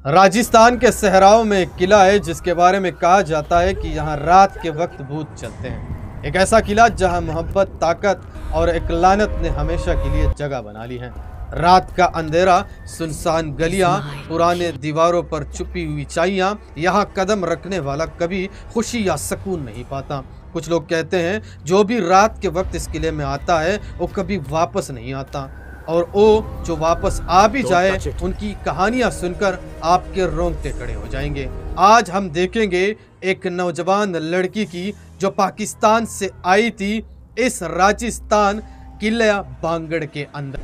राजस्थान के सहराओं में एक किला है जिसके बारे में कहा जाता है कि यहाँ रात के वक्त भूत चलते हैं। एक ऐसा किला जहाँ मोहब्बत, ताकत और एक लानत ने हमेशा के लिए जगह बना ली है। रात का अंधेरा, सुनसान गलियां, पुराने दीवारों पर छुपी हुई चाइयां, यहाँ कदम रखने वाला कभी खुशी या सुकून नहीं पाता। कुछ लोग कहते हैं जो भी रात के वक्त इस किले में आता है वो कभी वापस नहीं आता, और वो जो वापस आ भी जाए उनकी कहानियां सुनकर आपके रोंगटे खड़े हो जाएंगे। आज हम देखेंगे एक नौजवान लड़की की जो पाकिस्तान से आई थी इस राजस्थान किला बांगड़ के अंदर।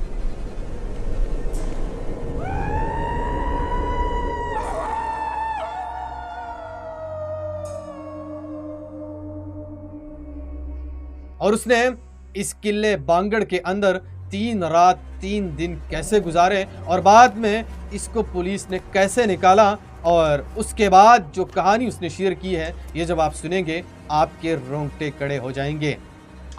और उसने इस किले बांगड़ के अंदर 3 रात 3 दिन कैसे गुजारे और बाद में इसको पुलिस ने कैसे निकाला, और उसके बाद जो कहानी उसने शेयर की है ये जब आप सुनेंगे आपके रोंगटे खड़े हो जाएंगे।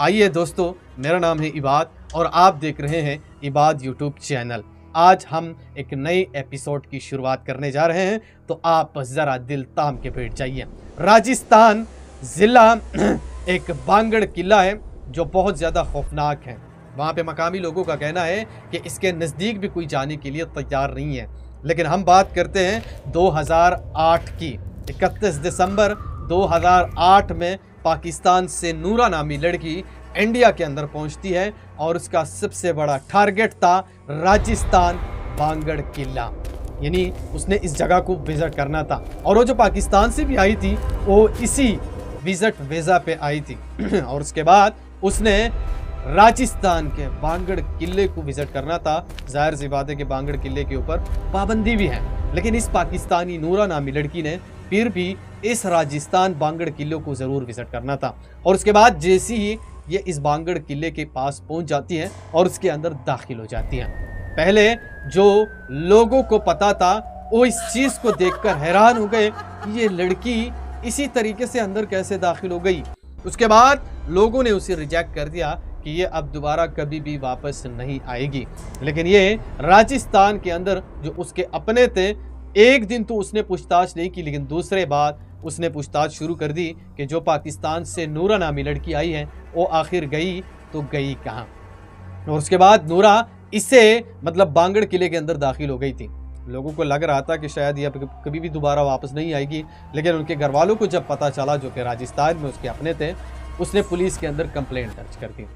आइए दोस्तों, मेरा नाम है इबाद और आप देख रहे हैं इबाद यूट्यूब चैनल। आज हम एक नए एपिसोड की शुरुआत करने जा रहे हैं, तो आप ज़रा दिल थाम के बैठ जाइए। राजस्थान ज़िला एक बांगड़ किला है जो बहुत ज़्यादा खौफनाक है। वहाँ पे मकामी लोगों का कहना है कि इसके नज़दीक भी कोई जाने के लिए तैयार नहीं है। लेकिन हम बात करते हैं 2008 की। 31 दिसंबर 2008 में पाकिस्तान से नूरा नामी लड़की इंडिया के अंदर पहुँचती है और उसका सबसे बड़ा टारगेट था राजस्थान बांगड़ किला, यानी उसने इस जगह को विज़िट करना था। और वो जो पाकिस्तान से भी आई थी वो इसी विज़िट वीज़ा पे आई थी और उसके बाद उसने राजस्थान के बांगड़ किले को विजिट करना था। जाहिर सी बात है कि बांगड़ किले के ऊपर पाबंदी भी है, लेकिन इस पाकिस्तानी नूरा नामी लड़की ने फिर भी इस राजस्थान बांगड़ किले को ज़रूर विजिट करना था। और उसके बाद जैसे ही ये इस बांगड़ किले के पास पहुंच जाती है और उसके अंदर दाखिल हो जाती है, पहले जो लोगों को पता था वो इस चीज़ को देखकर हैरान हो गए कि ये लड़की इसी तरीके से अंदर कैसे दाखिल हो गई। उसके बाद लोगों ने उसे रिजेक्ट कर दिया कि ये अब दोबारा कभी भी वापस नहीं आएगी। लेकिन ये राजस्थान के अंदर जो उसके अपने थे, एक दिन तो उसने पूछताछ नहीं की, लेकिन दूसरे बार उसने पूछताछ शुरू कर दी कि जो पाकिस्तान से नूरा नामी लड़की आई है वो आखिर गई तो गई कहाँ। और उसके बाद नूरा इससे मतलब बांगड़ किले के अंदर दाखिल हो गई थी। लोगों को लग रहा था कि शायद ये कभी भी दोबारा वापस नहीं आएगी, लेकिन उनके घर वालों को जब पता चला, जो कि राजस्थान में उसके अपने थे, उसने पुलिस के अंदर कंप्लेंट दर्ज कर दी।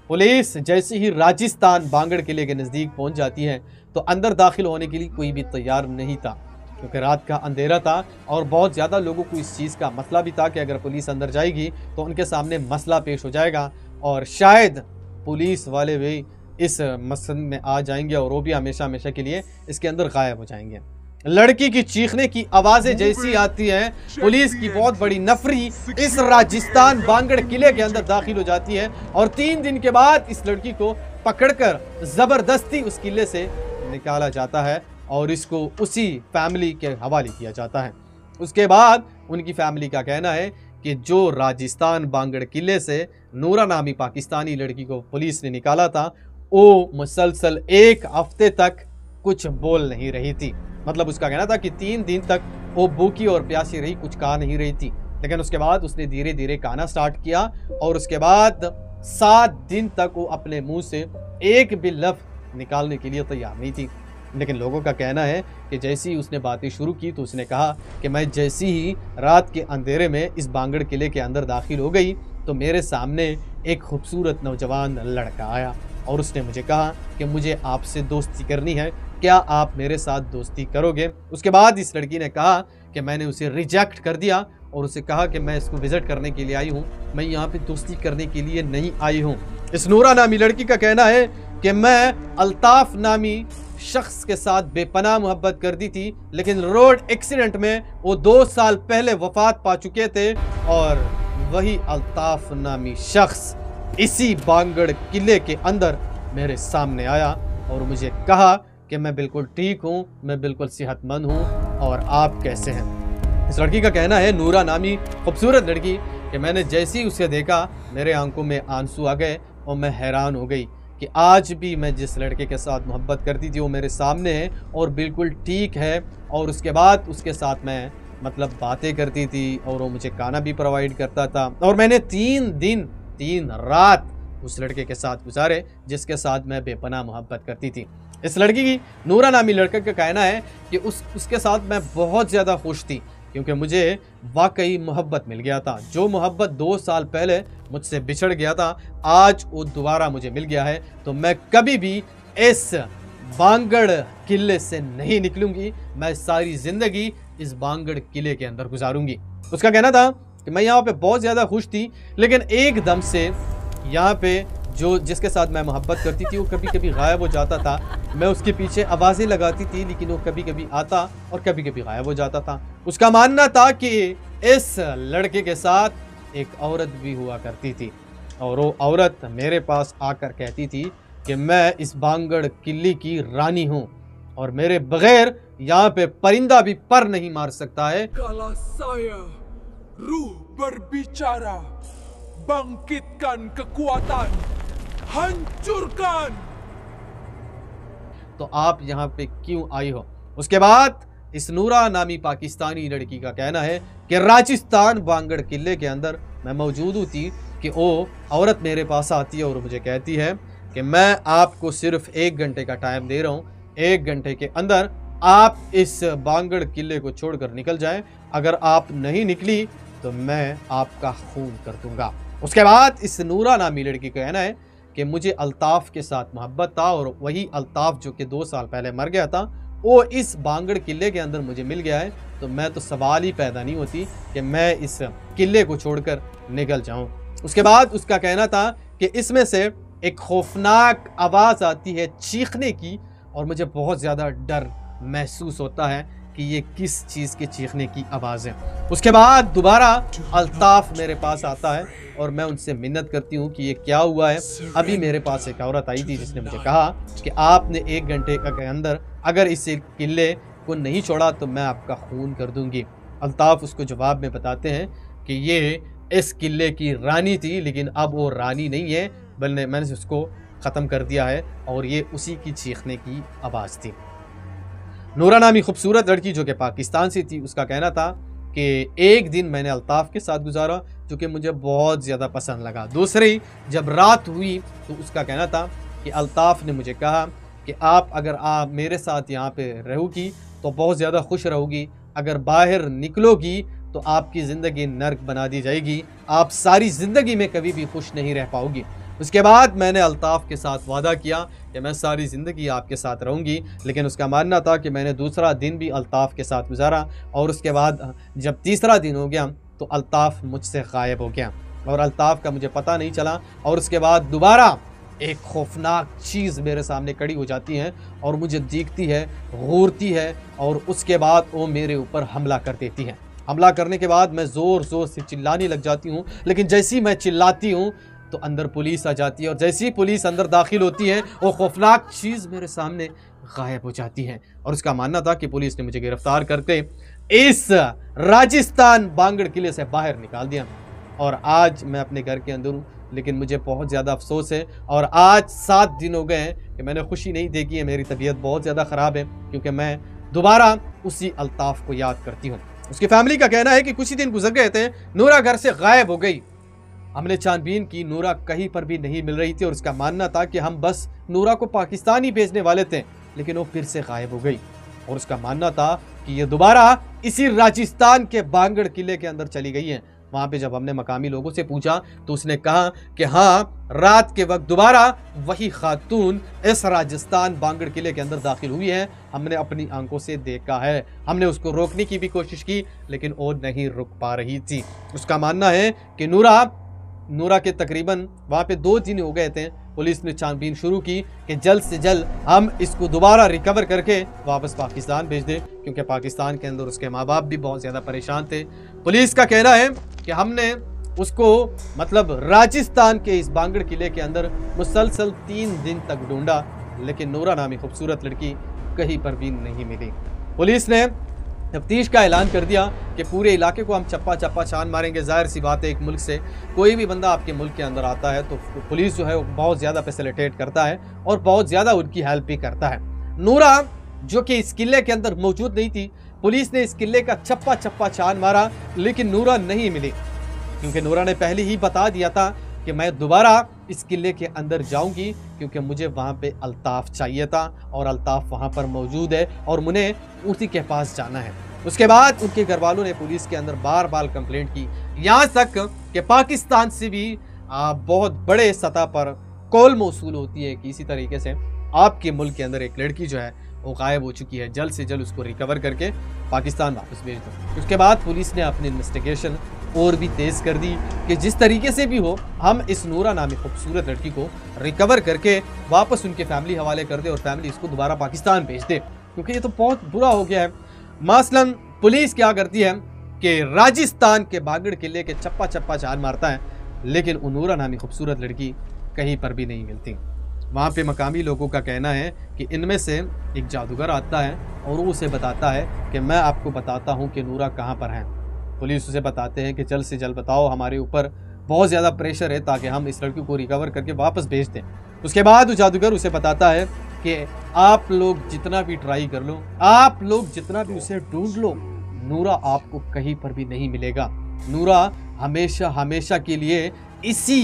पुलिस जैसे ही राजस्थान बांगड़ किले के नज़दीक पहुंच जाती है तो अंदर दाखिल होने के लिए कोई भी तैयार नहीं था, क्योंकि रात का अंधेरा था और बहुत ज़्यादा लोगों को इस चीज़ का मसला भी था कि अगर पुलिस अंदर जाएगी तो उनके सामने मसला पेश हो जाएगा और शायद पुलिस वाले भी इस मसले में आ जाएंगे और वो भी हमेशा हमेशा के लिए इसके अंदर गायब हो जाएंगे। लड़की की चीखने की आवाज़ें जैसी आती हैं, पुलिस की बहुत बड़ी नफरी इस राजस्थान बांगड़ किले के अंदर दाखिल हो जाती है और 3 दिन के बाद इस लड़की को पकड़कर ज़बरदस्ती उस किले से निकाला जाता है और इसको उसी फैमिली के हवाले किया जाता है। उसके बाद उनकी फैमिली का कहना है कि जो राजस्थान बांगड़ किले से नूरा नामी पाकिस्तानी लड़की को पुलिस ने निकाला था वो मुसलसल 1 हफ्ते तक कुछ बोल नहीं रही थी। मतलब उसका कहना था कि 3 दिन तक वो भूखी और प्यासी रही, कुछ खा नहीं रही थी। लेकिन उसके बाद उसने धीरे धीरे खाना स्टार्ट किया और उसके बाद 7 दिन तक वो अपने मुंह से एक भी लफ्ज़ निकालने के लिए तैयार नहीं थी। लेकिन लोगों का कहना है कि जैसे ही उसने बातें शुरू की तो उसने कहा कि मैं जैसे ही रात के अंधेरे में इस बांगड़ किले के अंदर दाखिल हो गई तो मेरे सामने एक खूबसूरत नौजवान लड़का आया और उसने मुझे कहा कि मुझे आपसे दोस्ती करनी है, क्या आप मेरे साथ दोस्ती करोगे। उसके बाद इस लड़की ने कहा कि मैंने उसे रिजेक्ट कर दिया और उसे कहा कि मैं इसको विज़िट करने के लिए आई हूँ, मैं यहाँ पे दोस्ती करने के लिए नहीं आई हूँ। इस नूरा नामी लड़की का कहना है कि मैं अल्ताफ़ नामी शख्स के साथ बेपनाह मोहब्बत कर दी थी, लेकिन रोड एक्सीडेंट में वो 2 साल पहले वफात पा चुके थे और वही अल्ताफ़ नामी शख्स इसी बांगड़ किले के अंदर मेरे सामने आया और मुझे कहा कि मैं बिल्कुल ठीक हूँ, मैं बिल्कुल सेहतमंद हूँ और आप कैसे हैं। इस लड़की का कहना है, नूरा नामी खूबसूरत लड़की, कि मैंने जैसे ही उसे देखा मेरे आंखों में आंसू आ गए और मैं हैरान हो गई कि आज भी मैं जिस लड़के के साथ मोहब्बत करती थी वो मेरे सामने है और बिल्कुल ठीक है, और उसके बाद उसके साथ मैं मतलब बातें करती थी और वो मुझे खाना भी प्रोवाइड करता था। और मैंने 3 दिन 3 रात उस लड़के के साथ गुजारे जिसके साथ मैं बेपनाह मोहब्बत करती थी। इस लड़की की, नूरा नामी लड़के का कहना है कि उसके साथ मैं बहुत ज़्यादा खुश थी क्योंकि मुझे वाकई मोहब्बत मिल गया था। जो मोहब्बत 2 साल पहले मुझसे बिछड़ गया था, आज वो दोबारा मुझे मिल गया है, तो मैं कभी भी इस बांगड़ किले से नहीं निकलूंगी। मैं सारी ज़िंदगी इस बांगड़ किले के अंदर गुजारूंगी। उसका कहना था कि मैं यहाँ पे बहुत ज़्यादा खुश थी, लेकिन एकदम से यहाँ पे जो जिसके साथ मैं मोहब्बत करती थी वो कभी कभी गायब हो जाता था। मैं उसके पीछे आवाज़ें लगाती थी, लेकिन वो कभी कभी आता और कभी कभी गायब हो जाता था। उसका मानना था कि इस लड़के के साथ एक औरत भी हुआ करती थी और वो औरत मेरे पास आकर कहती थी कि मैं इस बांगड़ किले की रानी हूँ और मेरे बगैर यहाँ पे परिंदा भी पर नहीं मार सकता है। Kala saya ruh berbicara, bangkitkan kekuatan, hancurkan। तो आप यहाँ पे क्यों आई हो? उसके बाद इस नूरा नामी पाकिस्तानी लड़की का कहना है कि राजस्थान बांगड़ किले के अंदर मैं मौजूद थी कि वो औरत मेरे पास आती है और मुझे कहती है कि मैं आपको सिर्फ 1 घंटे का टाइम दे रहा हूँ, 1 घंटे के अंदर आप इस बांगड़ किले को छोड़कर निकल जाएं। अगर आप नहीं निकली तो मैं आपका खून कर दूंगा। उसके बाद इस नूरा नामी लड़की का कहना है कि मुझे अल्ताफ़ के साथ मोहब्बत था और वही अल्ताफ़ जो कि 2 साल पहले मर गया था वो इस बांगड़ किले के अंदर मुझे मिल गया है, तो मैं तो सवाल ही पैदा नहीं होती कि मैं इस किले को छोड़कर निकल जाऊं। उसके बाद उसका कहना था कि इसमें से एक खौफनाक आवाज़ आती है चीखने की और मुझे बहुत ज़्यादा डर महसूस होता है कि ये किस चीज़ के चीखने की आवाज़ है। उसके बाद दोबारा अल्ताफ़ मेरे पास आता है और मैं उनसे मिन्नत करती हूँ कि ये क्या हुआ है। अभी मेरे पास एक औरत आई थी जिसने मुझे कहा कि आपने 1 घंटे के अंदर अगर इस किले को नहीं छोड़ा तो मैं आपका खून कर दूंगी। अल्ताफ़ उसको जवाब में बताते हैं कि ये इस किले की रानी थी, लेकिन अब वो रानी नहीं है, बल्कि मैंने उसको ख़त्म कर दिया है और ये उसी की चीखने की आवाज़ थी। नूरा नामी खूबसूरत लड़की जो कि पाकिस्तान से थी, उसका कहना था कि एक दिन मैंने अल्ताफ़ के साथ गुजारा जो कि मुझे बहुत ज़्यादा पसंद लगा। दूसरी जब रात हुई तो उसका कहना था कि अल्ताफ़ ने मुझे कहा कि अगर आप मेरे साथ यहाँ पे रहोगी तो बहुत ज़्यादा खुश रहोगी, अगर बाहर निकलोगी तो आपकी ज़िंदगी नर्क बना दी जाएगी, आप सारी ज़िंदगी में कभी भी खुश नहीं रह पाओगी। उसके बाद मैंने अल्ताफ़ के साथ वादा किया कि मैं सारी ज़िंदगी आपके साथ रहूँगी, लेकिन उसका मानना था कि मैंने दूसरा दिन भी अल्ताफ़ के साथ गुजारा और उसके बाद जब तीसरा दिन हो गया तो अल्ताफ़ मुझसे गायब हो गया और अल्ताफ़ का मुझे पता नहीं चला। और उसके बाद दोबारा एक खौफनाक चीज़ मेरे सामने खड़ी हो जाती है और मुझे दिखती है, घूरती है और उसके बाद वो मेरे ऊपर हमला कर देती है। हमला करने के बाद मैं ज़ोर ज़ोर से चिल्लाने लग जाती हूँ, लेकिन जैसी मैं चिल्लाती हूँ तो अंदर पुलिस आ जाती है और जैसी पुलिस अंदर दाखिल होती है वो खौफनाक चीज़ मेरे सामने गायब हो जाती है। और उसका मानना था कि पुलिस ने मुझे गिरफ्तार करके इस राजस्थान बांगड़ किले से बाहर निकाल दिया और आज मैं अपने घर के अंदर हूँ, लेकिन मुझे बहुत ज़्यादा अफसोस है। और आज 7 दिन हो गए हैं कि मैंने खुशी नहीं देखी है, मेरी तबीयत बहुत ज़्यादा ख़राब है क्योंकि मैं दोबारा उसी अल्ताफ़ को याद करती हूँ। उसकी फैमिली का कहना है कि कुछ ही दिन गुजर गए थे, नूरा घर से गायब हो गई। हमने छानबीन की, नूरा कहीं पर भी नहीं मिल रही थी और उसका मानना था कि हम बस नूरा को पाकिस्तान ही भेजने वाले थे, लेकिन वो फिर से गायब हो गई। और उसका मानना था कि ये दोबारा इसी राजस्थान के बांगड़ किले के अंदर चली गई है। वहाँ पे जब हमने मकामी लोगों से पूछा तो उसने कहा कि हाँ, रात के वक्त दोबारा वही खातून इस राजस्थान बांगड़ किले के अंदर दाखिल हुई है। हमने अपनी आंखों से देखा है, हमने उसको रोकने की भी कोशिश की लेकिन वो नहीं रुक पा रही थी। उसका मानना है कि नूरा के तकरीबन वहाँ पे 2 दिन हो गए थे। पुलिस ने छानबीन शुरू की कि जल्द से जल्द हम इसको दोबारा रिकवर करके वापस पाकिस्तान भेज दें, क्योंकि पाकिस्तान के अंदर उसके माँ बाप भी बहुत ज़्यादा परेशान थे। पुलिस का कहना है कि हमने उसको मतलब राजस्थान के इस बांगड़ किले के अंदर मुसलसल 3 दिन तक ढूंढा, लेकिन नूरा नामी खूबसूरत लड़की कहीं पर भी नहीं मिली। पुलिस ने तफ्तीश का ऐलान कर दिया कि पूरे इलाके को हम चप्पा चप्पा छान मारेंगे। जाहिर सी बात है, एक मुल्क से कोई भी बंदा आपके मुल्क के अंदर आता है तो पुलिस जो है वो बहुत ज़्यादा फैसिलिटेट करता है और बहुत ज़्यादा उनकी हेल्प भी करता है। नूरा जो कि इस किले के अंदर मौजूद नहीं थी, पुलिस ने इस किले का चप्पा चप्पा छान मारा, लेकिन नूरा नहीं मिली, क्योंकि नूरा ने पहले ही बता दिया था कि मैं दोबारा इस किले के अंदर जाऊंगी क्योंकि मुझे वहां पे अल्ताफ चाहिए था और अल्ताफ वहां पर मौजूद है और मुझे उसी के पास जाना है। उसके बाद उनके घर वालों ने पुलिस के अंदर बार बार कंप्लेंट की, यहाँ तक कि पाकिस्तान से भी बहुत बड़े सतह पर कॉल मौसूल होती है कि इसी तरीके से आपके मुल्क के अंदर एक लड़की जो है वो गायब हो चुकी है, जल्द से जल्द उसको रिकवर करके पाकिस्तान वापस भेज दो। उसके बाद पुलिस ने अपनी इन्वेस्टिगेशन और भी तेज़ कर दी कि जिस तरीके से भी हो हम इस नूरा नामी खूबसूरत लड़की को रिकवर करके वापस उनके फैमिली हवाले कर दे और फैमिली इसको दोबारा पाकिस्तान भेज दे, क्योंकि ये तो बहुत बुरा हो गया है। मसलन पुलिस क्या करती है कि राजस्थान के बागड़ किले के चप्पा चप्पा छान मारता है, लेकिन वो नूरा नामी खूबसूरत लड़की कहीं पर भी नहीं मिलती। वहाँ पे मकामी लोगों का कहना है कि इनमें से एक जादूगर आता है और वो उसे बताता है कि मैं आपको बताता हूँ कि नूरा कहाँ पर है। पुलिस उसे बताते हैं कि जल्द से जल्द बताओ, हमारे ऊपर बहुत ज़्यादा प्रेशर है ताकि हम इस लड़की को रिकवर करके वापस भेज दें। उसके बाद वो जादूगर उसे बताता है कि आप लोग जितना भी ट्राई कर लो, आप लोग जितना भी उसे ढूंढ लो, नूरा आपको कहीं पर भी नहीं मिलेगा। नूरा हमेशा हमेशा के लिए इसी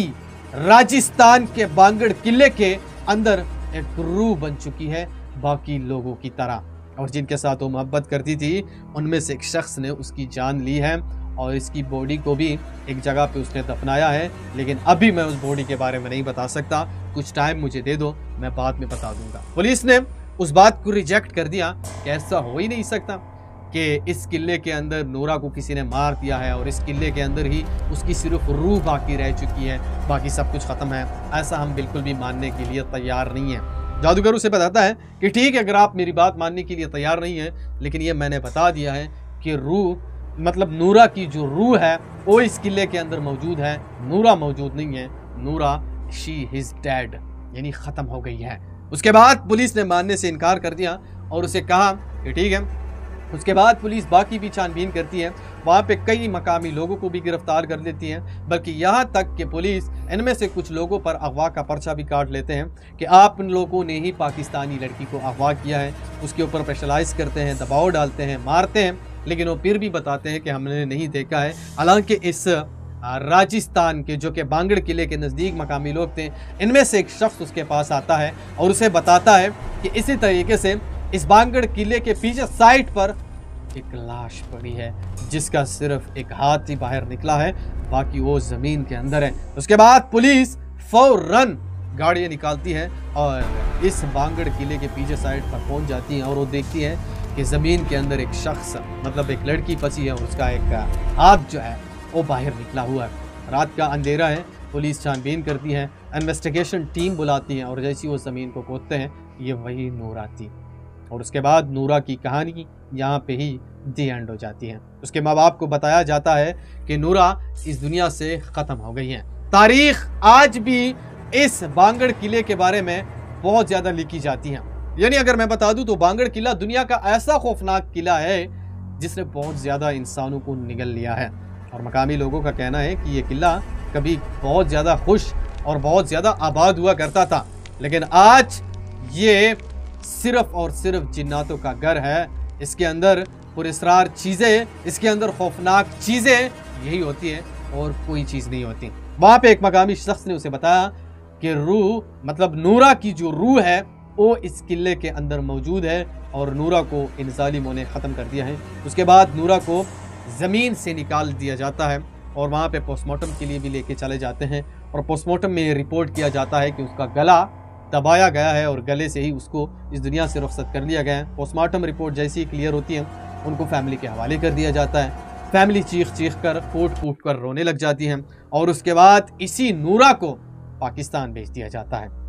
राजस्थान के बांगड़ किले के अंदर एक रूह बन चुकी है बाकी लोगों की तरह, और जिनके साथ वो मोहब्बत करती थी उनमें से एक शख्स ने उसकी जान ली है और इसकी बॉडी को भी एक जगह पे उसने दफनाया है, लेकिन अभी मैं उस बॉडी के बारे में नहीं बता सकता, कुछ टाइम मुझे दे दो, मैं बाद में बता दूंगा। पुलिस ने उस बात को रिजेक्ट कर दिया कि ऐसा हो ही नहीं सकता कि इस किले के अंदर नूरा को किसी ने मार दिया है और इस किले के अंदर ही उसकी सिर्फ रूह बाकी रह चुकी है, बाकी सब कुछ ख़त्म है। ऐसा हम बिल्कुल भी मानने के लिए तैयार नहीं है। जादूगर उसे बताता है कि ठीक है, अगर आप मेरी बात मानने के लिए तैयार नहीं है, लेकिन ये मैंने बता दिया है कि रूह मतलब नूरा की जो रूह है वो इस किले के अंदर मौजूद है, नूरा मौजूद नहीं है। नूरा शी इज डेड, यानी ख़त्म हो गई है। उसके बाद पुलिस ने मानने से इनकार कर दिया और उसे कहा कि ठीक है। उसके बाद पुलिस बाकी भी छानबीन करती है, वहाँ पे कई मकामी लोगों को भी गिरफ्तार कर लेती है, बल्कि यहाँ तक कि पुलिस इनमें से कुछ लोगों पर अगवा का पर्चा भी काट लेते हैं कि आप इन लोगों ने ही पाकिस्तानी लड़की को अगवा किया है। उसके ऊपर प्रेशराइज करते हैं, दबाव डालते हैं, मारते हैं, लेकिन वो फिर भी बताते हैं कि हमने नहीं देखा है। हालांकि इस राजस्थान के जो कि बांगड़ किले के नज़दीक मकामी लोग थे, इनमें से एक शख्स उसके पास आता है और उसे बताता है कि इसी तरीके से इस बांगड़ किले के पीछे साइड पर एक लाश पड़ी है जिसका सिर्फ एक हाथ ही बाहर निकला है, बाकी वो जमीन के अंदर है। उसके बाद पुलिस फौरन गाड़ियां निकालती है और इस बांगड़ किले के पीछे साइड पर पहुंच जाती है और वो देखती है कि जमीन के अंदर एक शख्स मतलब एक लड़की फंसी है, उसका एक हाथ जो है वो बाहर निकला हुआ है। रात का अंधेरा है, पुलिस छानबीन करती है, इन्वेस्टिगेशन टीम बुलाती है और जैसी वो ज़मीन को खोदते हैं ये वही नूरा थी। और उसके बाद नूरा की कहानी यहाँ पे ही दी एंड हो जाती है। उसके माँ बाप को बताया जाता है कि नूरा इस दुनिया से ख़त्म हो गई है। तारीख आज भी इस बांगड़ किले के बारे में बहुत ज़्यादा लिखी जाती है। यानी अगर मैं बता दूं तो बांगड़ किला दुनिया का ऐसा खौफनाक किला है जिसने बहुत ज़्यादा इंसानों को निगल लिया है, और मकामी लोगों का कहना है कि ये किला कभी बहुत ज़्यादा खुश और बहुत ज़्यादा आबाद हुआ करता था, लेकिन आज ये सिर्फ और सिर्फ जिन्नातों का घर है। इसके अंदर पुरस्कार चीज़ें, इसके अंदर खौफनाक चीज़ें यही होती है और कोई चीज़ नहीं होती। वहाँ पे एक मकामी शख्स ने उसे बताया कि रूह मतलब नूरा की जो रूह है वो इस किले के अंदर मौजूद है और नूरा को इन जालिमों ने ख़त्म कर दिया है। उसके बाद नूरा को ज़मीन से निकाल दिया जाता है और वहाँ पे पोस्टमार्टम के लिए भी लेके चले जाते हैं और पोस्टमार्टम में रिपोर्ट किया जाता है कि उसका गला दबाया गया है और गले से ही उसको इस दुनिया से रुखसत कर लिया गया है। पोस्टमार्टम रिपोर्ट जैसी ही क्लियर होती है उनको फैमिली के हवाले कर दिया जाता है। फैमिली चीख चीख कर फूट फूट कर रोने लग जाती है और उसके बाद इसी नूरा को पाकिस्तान भेज दिया जाता है।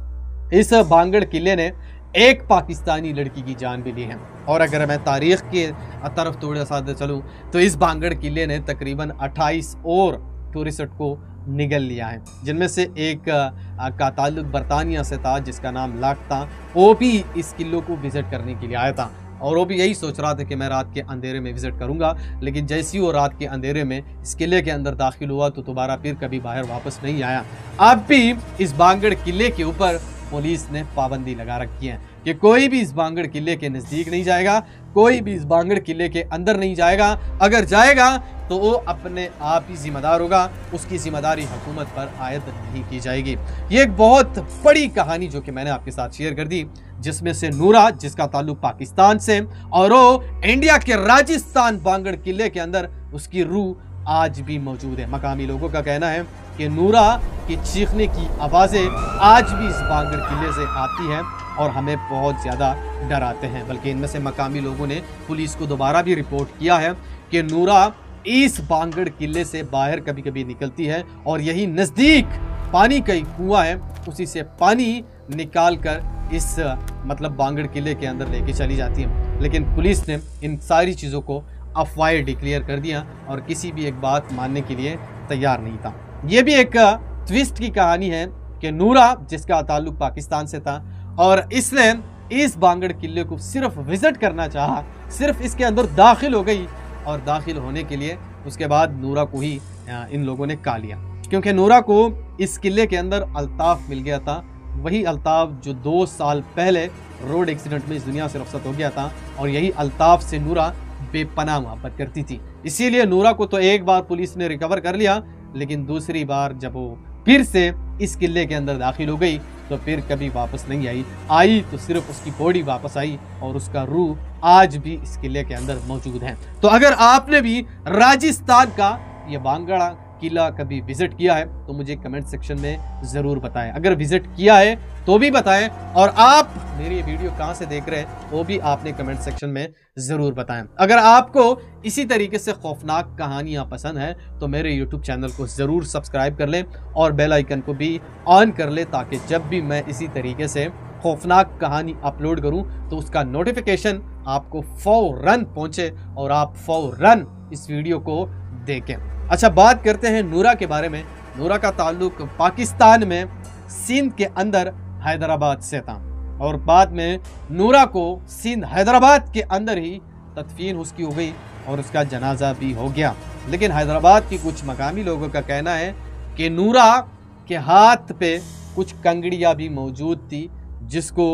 इस बांगड़ किले ने एक पाकिस्तानी लड़की की जान भी ली है, और अगर मैं तारीख की तरफ थोड़ा सा चलूँ तो इस बांगड़ किले ने तकरीबन 28 और टूरिस्ट को निगल लिया है, जिनमें से एक का ताल्लुक बरतानिया से था जिसका नाम लाख था। वो भी इस किले को विजिट करने के लिए आया था और वो भी यही सोच रहा था कि मैं रात के अंधेरे में विजिट करूंगा, लेकिन जैसे ही वो रात के अंधेरे में इस किले के अंदर दाखिल हुआ तो दोबारा फिर कभी बाहर वापस नहीं आया। अब भी इस बांगड़ किले के ऊपर पुलिस ने पाबंदी लगा रखी है कि कोई भी इस बांगड़ किले के नज़दीक नहीं जाएगा, कोई भी इस बांगड़ किले के अंदर नहीं जाएगा। अगर जाएगा तो वो अपने आप ही जिम्मेदार होगा, उसकी जिम्मेदारी हुकूमत पर आयद नहीं की जाएगी। ये एक बहुत बड़ी कहानी जो कि मैंने आपके साथ शेयर कर दी, जिसमें से नूरा, जिसका ताल्लुक पाकिस्तान से, और वो इंडिया के राजस्थान बांगड़ किले के अंदर उसकी रूह आज भी मौजूद है। मकामी लोगों का कहना है कि नूरा की चीखने की आवाज़ें आज भी इस बांगड़ किले से आती हैं और हमें बहुत ज़्यादा डराते हैं। बल्कि इनमें से मकामी लोगों ने पुलिस को दोबारा भी रिपोर्ट किया है कि नूरा इस बांगड़ किले से बाहर कभी कभी निकलती है और यही नज़दीक पानी का ही कुआं है, उसी से पानी निकाल कर इस मतलब बांगड़ किले के अंदर लेके चली जाती है। लेकिन पुलिस ने इन सारी चीज़ों को अफवाह डिक्लेयर कर दिया और किसी भी एक बात मानने के लिए तैयार नहीं था। ये भी एक ट्विस्ट की कहानी है कि नूरा, जिसका ताल्लुक पाकिस्तान से था और इसने इस बांगड़ किले को सिर्फ विजिट करना चाहा, सिर्फ इसके अंदर दाखिल हो गई और दाखिल होने के लिए उसके बाद नूरा को ही इन लोगों ने का लिया, क्योंकि नूरा को इस किले के अंदर अल्ताफ मिल गया था। वही अल्ताफ जो 2 साल पहले रोड एक्सीडेंट में इस दुनिया से रुखसत हो गया था और यही अल्ताफ से नूरा बेपनाह मोहब्बत करती थी। इसीलिए नूरा को तो एक बार पुलिस ने रिकवर कर लिया, लेकिन दूसरी बार जब वो फिर से इस किले के अंदर दाखिल हो गई तो फिर कभी वापस नहीं आई तो सिर्फ उसकी बॉडी वापस आई और उसका रूह आज भी इस किले के अंदर मौजूद है। तो अगर आपने भी राजस्थान का ये बांगड़ा किला कभी विजिट किया है तो मुझे कमेंट सेक्शन में ज़रूर बताएं। अगर विजिट किया है तो भी बताएं, और आप मेरी ये वीडियो कहां से देख रहे हैं वो भी आपने कमेंट सेक्शन में ज़रूर बताएं। अगर आपको इसी तरीके से खौफनाक कहानियां पसंद है तो मेरे YouTube चैनल को ज़रूर सब्सक्राइब कर लें और बेल आइकन को भी ऑन कर लें, ताकि जब भी मैं इसी तरीके से खौफनाक कहानी अपलोड करूं तो उसका नोटिफिकेशन आपको फौरन पहुंचे और आप फौरन इस वीडियो को देखें। अच्छा, बात करते हैं नूरा के बारे में। नूरा का ताल्लुक पाकिस्तान में सिंध के अंदर हैदराबाद से था और बाद में नूरा को सिंध हैदराबाद के अंदर ही तदफीन उसकी हो गई और उसका जनाजा भी हो गया। लेकिन हैदराबाद की कुछ मकामी लोगों का कहना है कि नूरा के हाथ पे कुछ कंगड़ियाँ भी मौजूद थी, जिसको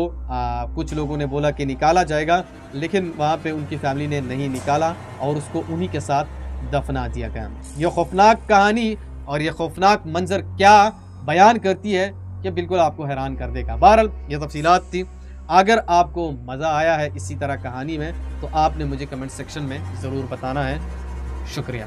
कुछ लोगों ने बोला कि निकाला जाएगा, लेकिन वहाँ पे उनकी फैमिली ने नहीं निकाला और उसको उन्हीं के साथ दफना दिया गया। ये खौफनाक कहानी और ये खौफनाक मंजर क्या बयान करती है कि बिल्कुल आपको हैरान कर देगा। बहरहाल ये तफसीलात थी। अगर आपको मज़ा आया है इसी तरह कहानी में तो आपने मुझे कमेंट सेक्शन में ज़रूर बताना है। शुक्रिया।